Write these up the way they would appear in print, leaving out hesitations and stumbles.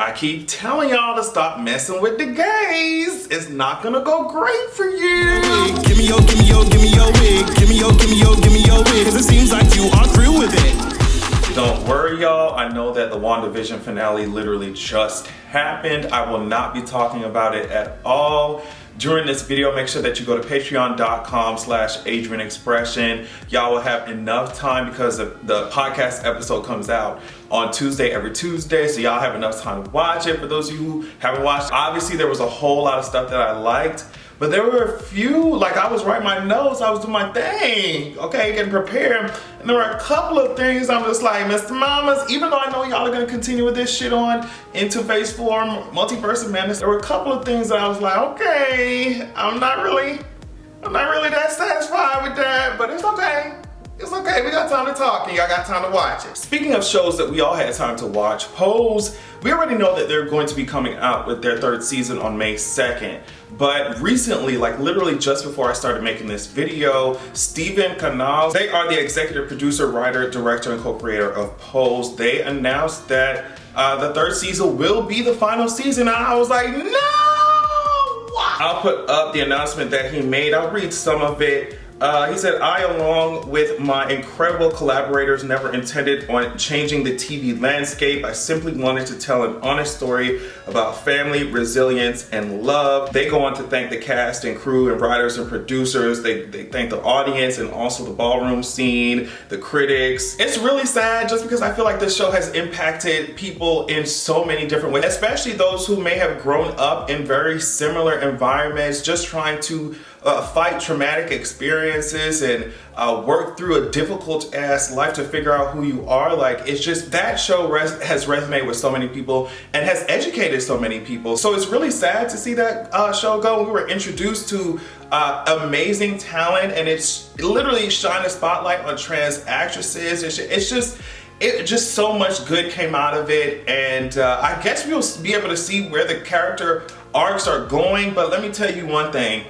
I keep telling y'all to stop messing with the gays. It's not gonna go great for you. Give me your wig. Give me your wig. Cause it seems like you are through with it. Don't worry, y'all. I know that the WandaVision finale literally just happened. I will not be talking about it at all during this video. Make sure that you go to patreon.com/AdrianExpression. Y'all will have enough time because the podcast episode comes out on Tuesday, every Tuesday, so y'all have enough time to watch it. For those of you who haven't watched, obviously there was a whole lot of stuff that I liked, but there were a few, like I was writing my notes, I was doing my thing, okay, getting prepared, and there were a couple of things I'm just like, Mr. Mamas, even though I know y'all are gonna continue with this shit on into Phase 4, Multiverse of Madness, there were a couple of things that I was like, okay, I'm not really that satisfied with that, but it's okay. It's okay, we got time to talk and y'all got time to watch it. Speaking of shows that we all had time to watch, Pose, we already know that they're going to be coming out with their third season on May 2nd. But recently, like literally just before I started making this video, Knowles, they are the executive producer, writer, director, and co-creator of Pose. They announced that the third season will be the final season, and I was like, no! I'll put up the announcement that he made. I'll read some of it. He said, I, along with my incredible collaborators, never intended on changing the TV landscape. I simply wanted to tell an honest story about family, resilience, and love. They go on to thank the cast and crew and writers and producers. They thank the audience and also the ballroom scene, the critics. It's really sad just because I feel like this show has impacted people in so many different ways, especially those who may have grown up in very similar environments, just trying to fight traumatic experiences and work through a difficult ass life to figure out who you are. Like, it's just, that show has resonated with so many people and has educated so many people. So it's really sad to see that show go. We were introduced to amazing talent, and it's literally shined a spotlight on trans actresses. It's just so much good came out of it, and I guess we'll be able to see where the character arcs are going. But let me tell you one thing.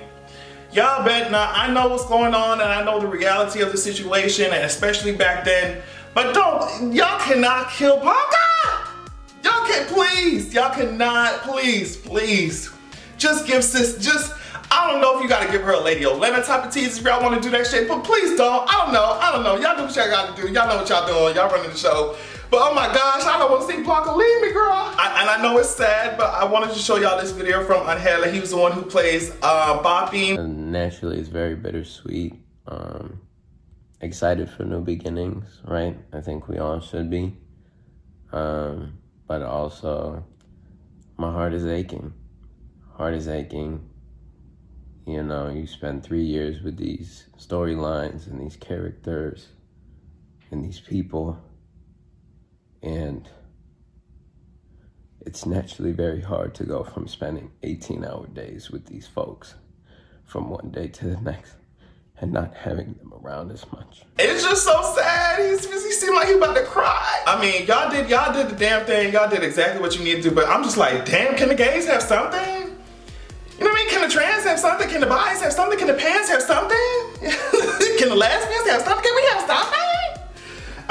Y'all bet not, I know what's going on and I know the reality of the situation, and especially back then, but y'all cannot kill Parker! Y'all can't, please, y'all cannot, please, just give sis, I don't know if you gotta give her a Lady Olenna type of tease if y'all wanna do that shit, but please don't, I don't know, y'all do what y'all gotta do, y'all know what y'all doing, y'all running the show. But oh my gosh, I don't want to see Blanca leave me, girl. And I know it's sad, but I wanted to show y'all this video from Angela. He was the one who plays Boppy. Naturally, it's very bittersweet. Excited for new beginnings, right? I think we all should be. But also, my heart is aching. You know, you spend 3 years with these storylines and these characters and these people. And it's naturally very hard to go from spending 18-hour days with these folks from one day to the next and not having them around as much. It's just so sad. He seemed like he about to cry. I mean, y'all did the damn thing. Y'all did exactly what you need to do, but I'm just like, damn, can the gays have something? You know what I mean? Can the trans have something? Can the bis have something? Can the pans have something? Can the lesbians have something? Can we have something?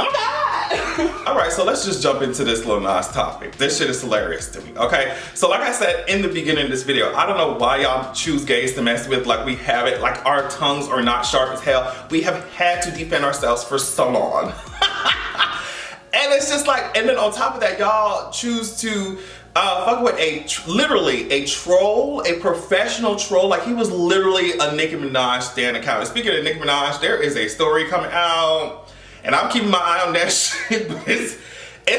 Oh God. All right, so let's just jump into this Lil Nas topic. This shit is hilarious to me, okay? So like I said in the beginning of this video, I don't know why y'all choose gays to mess with like we have it, like our tongues are not sharp as hell. We have had to defend ourselves for so long. And it's just like, and then on top of that, y'all choose to fuck with literally a troll, a professional troll. Like, he was literally a Nicki Minaj stan account. And speaking of Nicki Minaj, there is a story coming out, and I'm keeping my eye on that shit, but it's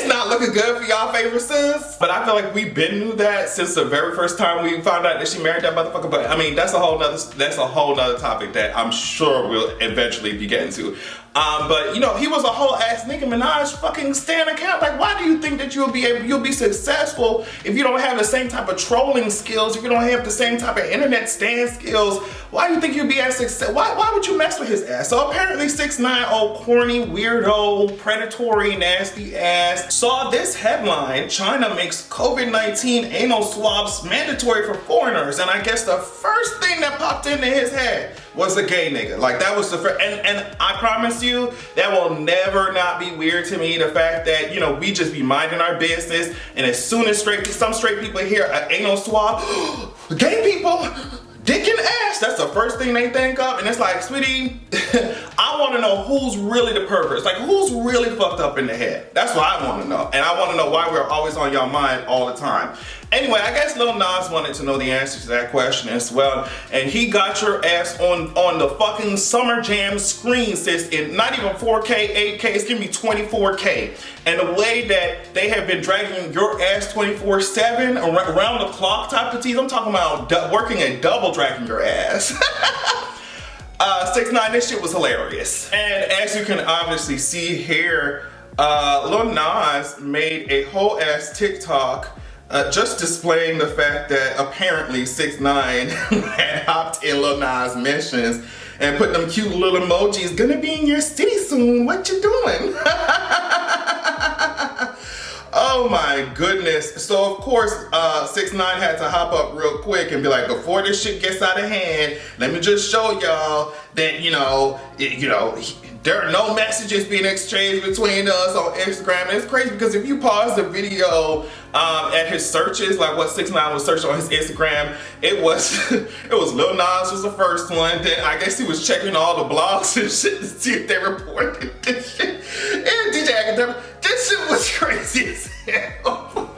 not looking good for y'all favorite sis. But I feel like we've been knew that since the very first time we found out that she married that motherfucker. But I mean, that's a whole nother topic that I'm sure we'll eventually be getting to. But you know, he was a whole ass Nicki Minaj fucking stan account. Like, why do you think that you'll be successful if you don't have the same type of trolling skills, if you don't have the same type of internet stan skills? Why do you think you'll be as successful? Why would you mess with his ass? So apparently 6ix9ine, old corny, weirdo, predatory, nasty ass, saw this headline: China makes COVID-19 anal swabs mandatory for foreigners. And I guess the first thing that popped into his head was a gay nigga. Like that was the first, and I promise you, that will never not be weird to me. The fact that, you know, we just be minding our business, and as soon as some straight people hear an anal swab, gay people, dick and ass, that's the first thing they think of. And it's like, sweetie, I want to know who's really the perverts. Like, who's really fucked up in the head? That's what I want to know. And I want to know why we're always on your mind all the time. Anyway, I guess Lil Nas wanted to know the answer to that question as well. And he got your ass on the fucking Summer Jam screen, sis, in not even 4K, 8K, it's gonna be 24K. And the way that they have been dragging your ass 24/7, around the clock type of tease, I'm talking about working and double dragging your ass. 6ix9ine, this shit was hilarious. And as you can obviously see here, Lil Nas made a whole ass TikTok just displaying the fact that apparently 6ix9ine had hopped in Lil Nas mentions and put them cute little emojis, gonna be in your city soon, what you doing? Oh my goodness. So of course, 6ix9ine had to hop up real quick and be like, before this shit gets out of hand, let me just show y'all that, there are no messages being exchanged between us on Instagram. And it's crazy because if you pause the video at his searches, like what 6ix9ine was searching on his Instagram, it was Lil Nas was the first one. Then I guess he was checking all the blogs and shit to see if they reported this shit. And DJ Academic, this shit was crazy as hell.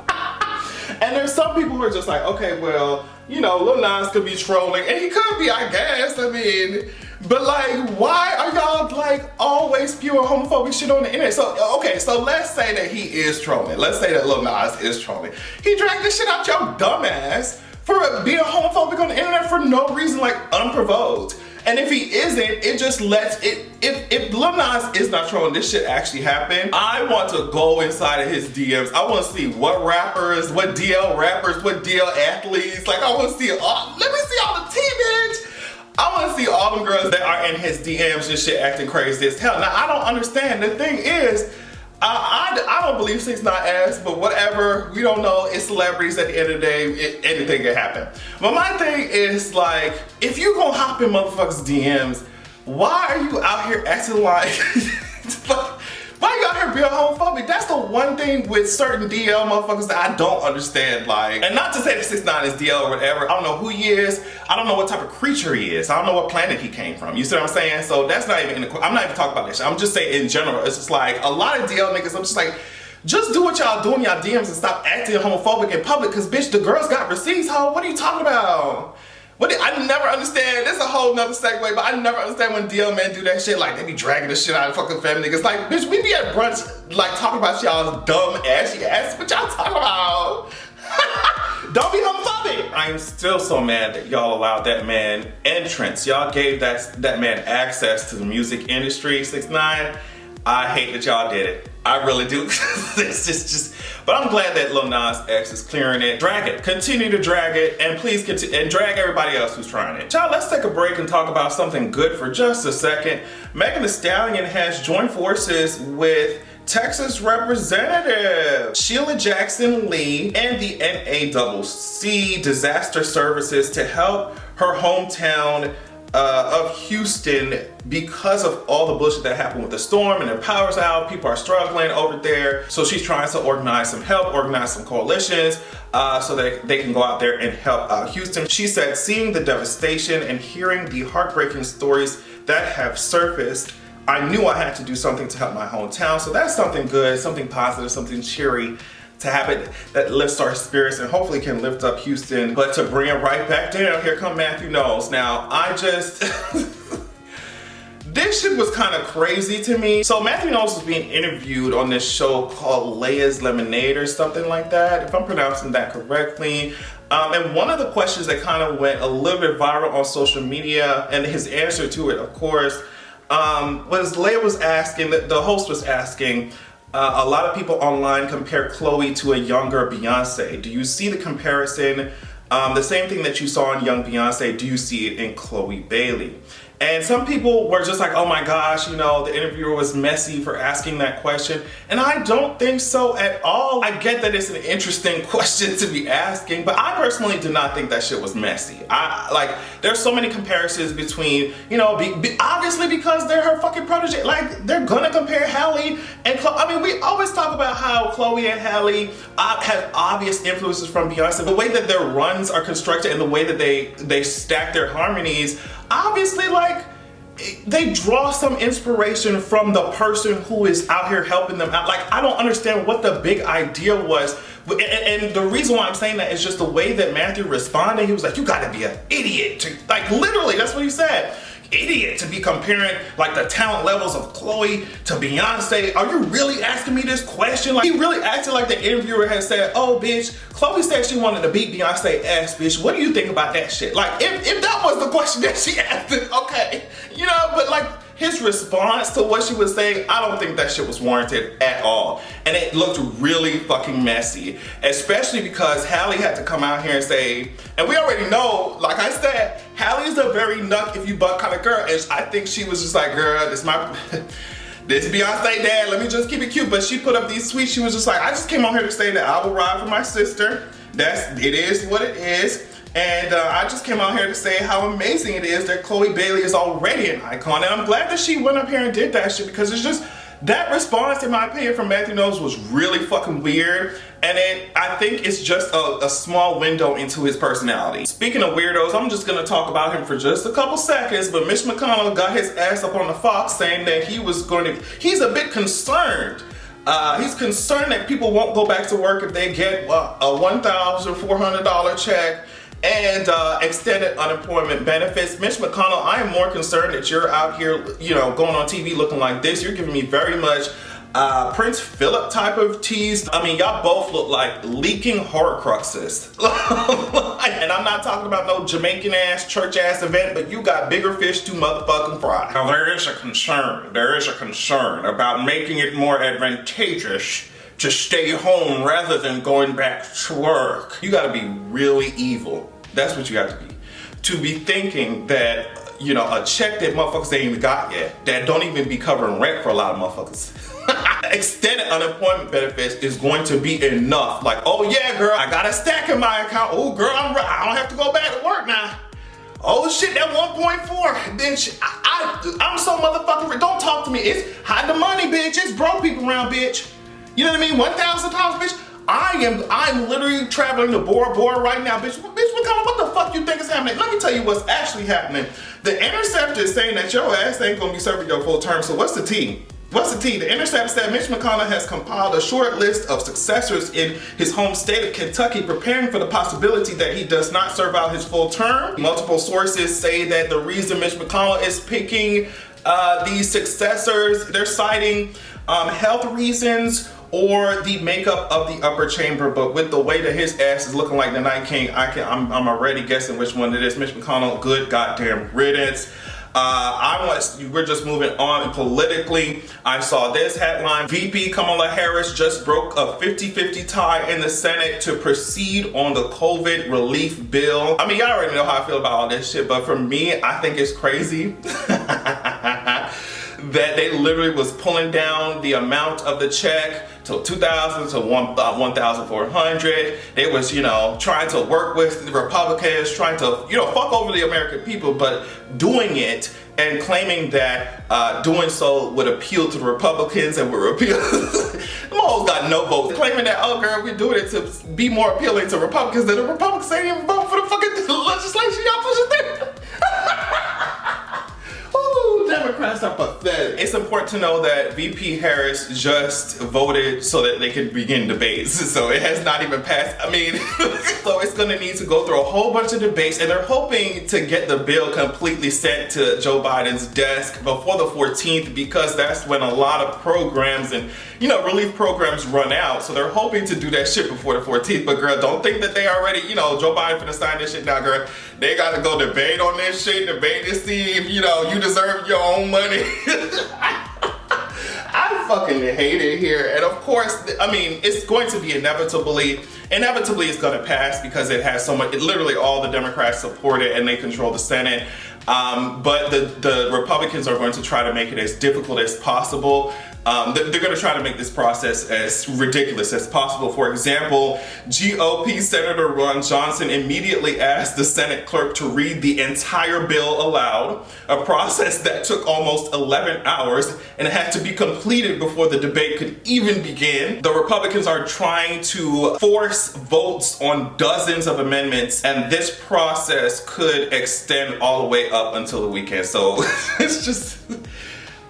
And there's some people who are just like, okay, well, Lil Nas could be trolling, and he could be, I guess. I mean, but like, why are y'all like always spewing homophobic shit on the internet? So, okay, so let's say that he is trolling. Let's say that Lil Nas is trolling. He dragged this shit out your dumb ass for being homophobic on the internet for no reason, like unprovoked. And if he isn't, it just lets it, if Lil Nas is not trolling, this shit actually happened, I want to go inside of his DMs. I want to see what rappers, what DL rappers, what DL athletes, like I want to see all, let me see all the T-bitch. I want to see all them girls that are in his DMs and shit acting crazy as hell. Now, I don't understand. The thing is, I don't believe 6ix9ine asked, but whatever, we don't know. It's celebrities at the end of the day. Anything can happen. But my thing is, like, if you gonna hop in motherfuckers' DMs, why are you out here acting like, why are you out here being homophobic? That's the one thing with certain DL motherfuckers that I don't understand. Like, and not to say that 6ix9ine is DL or whatever. I don't know who he is. I don't know what type of creature he is. I don't know what planet he came from. You see what I'm saying? So that's not even in the, I'm not even talking about this shit. I'm just saying in general. It's just like a lot of DL niggas, I'm just like, just do what y'all do in y'all DMs and stop acting homophobic in public, cause bitch, the girls got receipts, ho. What are you talking about? I never understand, this is a whole nother segue, but I never understand when DL men do that shit, like they be dragging the shit out of fucking femme niggas. Like, bitch, we be at brunch, like talking about y'all's dumb ashy ass. What y'all talking about? Don't be homophobic. I am still so mad that y'all allowed that man entrance. Y'all gave that man access to the music industry, 6ix9ine. I hate that y'all did it. I really do. It's just, but I'm glad that Lil Nas X is clearing it. Drag it, continue to drag it, and please continue, and drag everybody else who's trying it. Y'all, let's take a break and talk about something good for just a second. Megan Thee Stallion has joined forces with Texas Representative Sheila Jackson Lee and the NACC Disaster Services to help her hometown of Houston because of all the bullshit that happened with the storm and their power's out. People are struggling over there. So she's trying to organize some help, organize some coalitions so that they can go out there and help out Houston. She said, seeing the devastation and hearing the heartbreaking stories that have surfaced, I knew I had to do something to help my hometown. So that's something good, something positive, something cheery to happen that lifts our spirits and hopefully can lift up Houston. But to bring it right back down, here come Matthew Knowles. Now, I just, this shit was kind of crazy to me. So Matthew Knowles was being interviewed on this show called Leia's Lemonade or something like that, if I'm pronouncing that correctly. And one of the questions that kind of went a little bit viral on social media, and his answer to it, of course, was Leia was asking, the host was asking, a lot of people online compare Chloe to a younger Beyonce. Do you see the comparison? The same thing that you saw in young Beyonce, do you see it in Chloe Bailey? And some people were just like, oh my gosh, you know, the interviewer was messy for asking that question. And I don't think so at all. I get that it's an interesting question to be asking, but I personally do not think that shit was messy. There's so many comparisons between, you know, obviously because they're her fucking protege. Like, they're gonna compare Halle and Chloe. I mean, we always talk about how Chloe and Halle have obvious influences from Beyonce. The way that their runs are constructed and the way that they stack their harmonies, obviously, like, they draw some inspiration from the person who is out here helping them out. Like, I don't understand what the big idea was. And the reason why I'm saying that is just the way that Matthew responded. He was like, you gotta be an idiot to, like, literally, that's what he said. Idiot to be comparing like the talent levels of Chloe to Beyonce. Are you really asking me this question? Like, he really acted like the interviewer had said, oh bitch, Chloe said she wanted to beat Beyonce ass, bitch. What do you think about that shit? Like, if that was the question that she asked, then okay. You know, but like, his response to what she was saying, I don't think that shit was warranted at all. And it looked really fucking messy, especially because Halle had to come out here and say, and we already know, like I said, Halle's a very nuck if you buck kind of girl. And I think she was just like, girl, this Beyonce dad, let me just keep it cute. But she put up these tweets, she was just like, I just came on here to say that I will ride for my sister. It is what it is. And I just came out here to say how amazing it is that Chloe Bailey is already an icon. And I'm glad that she went up here and did that shit, because it's just, that response, in my opinion, from Matthew Knowles was really fucking weird. And I think it's just a small window into his personality. Speaking of weirdos, I'm just gonna talk about him for just a couple seconds, but Mitch McConnell got his ass up on the Fox saying that he's a bit concerned. He's concerned that people won't go back to work if they get a $1,400 check and extended unemployment benefits. Mitch McConnell, I am more concerned that you're out here, you know, going on TV looking like this. You're giving me very much Prince Philip type of tease. I mean, y'all both look like leaking Horcruxes. And I'm not talking about no Jamaican ass, church ass event, but you got bigger fish to motherfucking fry. Now there is a concern about making it more advantageous to stay home rather than going back to work. You gotta be really evil. That's what you have to be. To be thinking that, you know, a check that motherfuckers ain't even got yet, that don't even be covering rent for a lot of motherfuckers. Extended unemployment benefits is going to be enough. Like, oh yeah, girl, I got a stack in my account. Oh girl, I don't have to go back to work now. Oh shit, that 1.4, bitch. I'm so motherfucking, don't talk to me. It's hide the money, bitch. It's broke people around, bitch. You know what I mean? $1,000, bitch. I'm literally traveling to Bora Bora right now, bitch. What the fuck you think is happening? Let me tell you what's actually happening. The Intercept is saying that your ass ain't gonna be serving your full term. So what's the tea? What's the tea? The Intercept said Mitch McConnell has compiled a short list of successors in his home state of Kentucky, preparing for the possibility that he does not serve out his full term. Multiple sources say that the reason Mitch McConnell is picking these successors, they're citing health reasons or the makeup of the upper chamber. But with the way that his ass is looking like the Night King, I'm already guessing which one it is. Mitch McConnell, good goddamn riddance. We're just moving on politically. I saw this headline. VP Kamala Harris just broke a 50-50 tie in the Senate to proceed on the COVID relief bill. I mean, y'all already know how I feel about all this shit, but for me, I think it's crazy that they literally was pulling down the amount of the check to $2,000 to $1,400. They was, you know, trying to work with the Republicans, trying to, you know, fuck over the American people, but doing it and claiming that doing so would appeal to the Republicans and would appeal. Them hoes got no votes. Claiming that, oh girl, we're doing it to be more appealing to Republicans than the Republicans ain't even vote for the fucking legislation y'all pushing through. Democrats are pathetic. It's important to know that VP Harris just voted so that they could begin debates. So it has not even passed. I mean, so it's gonna need to go through a whole bunch of debates, and they're hoping to get the bill completely sent to Joe Biden's desk before the 14th, because that's when a lot of programs and, you know, relief programs run out. So they're hoping to do that shit before the 14th. But girl, don't think that they already, you know, Joe Biden finna sign this shit now, girl. They gotta go debate on this shit, debate to see if, you know, you deserve your own money. I fucking hate it here. And of course, I mean, it's going to be inevitably it's gonna pass because it has so much, literally all the Democrats support it and they control the Senate. But the Republicans are going to try to make it as difficult as possible. They're going to try to make this process as ridiculous as possible. For example, GOP Senator Ron Johnson immediately asked the Senate clerk to read the entire bill aloud, a process that took almost 11 hours and had to be completed before the debate could even begin. The Republicans are trying to force votes on dozens of amendments, and this process could extend all the way up until the weekend. So it's just...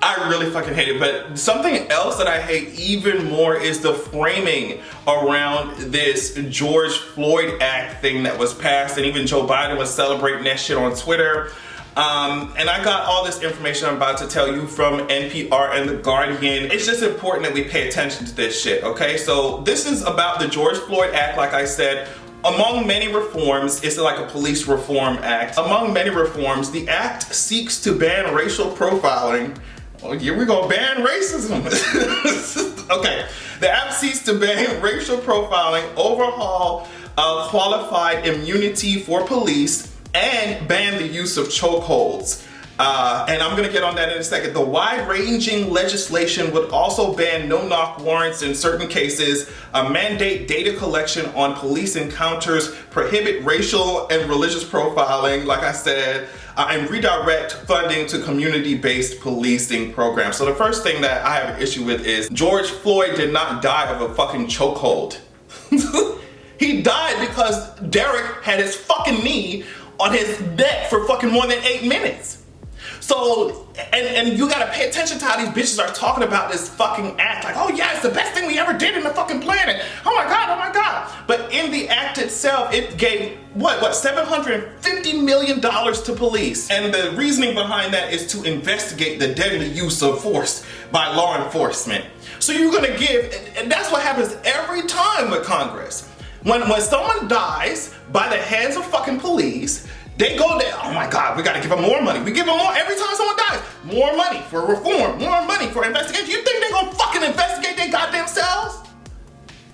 I really fucking hate it. But something else that I hate even more is the framing around this George Floyd Act thing that was passed, and even Joe Biden was celebrating that shit on Twitter. And I got all this information I'm about to tell you from NPR and The Guardian. It's just important that we pay attention to this shit, okay? So this is about the George Floyd Act, like I said. Among many reforms, it's like a police reform act. Among many reforms, the act seeks to ban racial profiling. Oh, here we go, ban racism. Okay, the act seeks to ban racial profiling, overhaul qualified immunity for police, and ban the use of chokeholds. And I'm gonna get on that in a second. The wide-ranging legislation would also ban no-knock warrants in certain cases, mandate data collection on police encounters, prohibit racial and religious profiling, like I said, and redirect funding to community-based policing programs. So the first thing that I have an issue with is George Floyd did not die of a fucking chokehold. He died because Derek had his fucking knee on his neck for fucking more than 8 minutes. So, and you gotta pay attention to how these bitches are talking about this fucking act. Like, oh yeah, it's the best thing we ever did in the fucking planet. Oh my God, oh my God. But in the act itself, it gave, what, $750 million to police. And the reasoning behind that is to investigate the deadly use of force by law enforcement. So you're gonna give, and that's what happens every time with Congress. When someone dies by the hands of fucking police, they go there, oh my God, we gotta give them more money. We give them more every time someone dies. More money for reform, more money for investigation. You think they gonna fucking investigate their goddamn selves?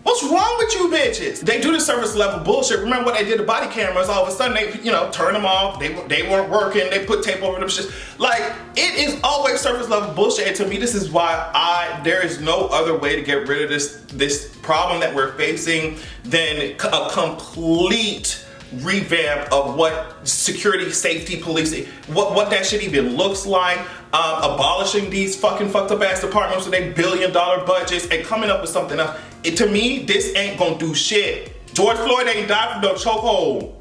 What's wrong with you bitches? They do the service level bullshit. Remember what they did to body cameras? All of a sudden they, turn them off. They weren't working. They put tape over them shit. Like, it is always service level bullshit. And to me, this is why there is no other way to get rid of this problem that we're facing than a complete revamp of what security, safety, policing, what that shit even looks like, abolishing these fucking fucked up ass departments with their billion-dollar budgets and coming up with something else. To me, this ain't gonna do shit. George Floyd ain't died from no chokehold.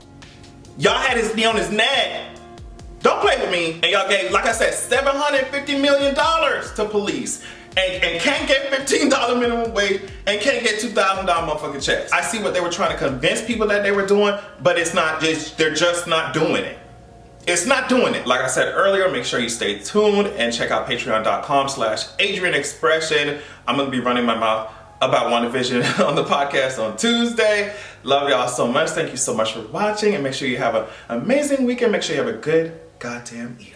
Y'all had his knee on his neck. Don't play with me. And y'all gave, like I said, $750 million to police. And can't get $15 minimum wage and can't get $2,000 motherfucking checks. I see what they were trying to convince people that they were doing, but it's not just, they're just not doing it. It's not doing it. Like I said earlier, make sure you stay tuned and check out patreon.com/AdrianExpression. I'm gonna be running my mouth about WandaVision on the podcast on Tuesday. Love y'all so much. Thank you so much for watching, and make sure you have an amazing weekend. Make sure you have a good goddamn evening.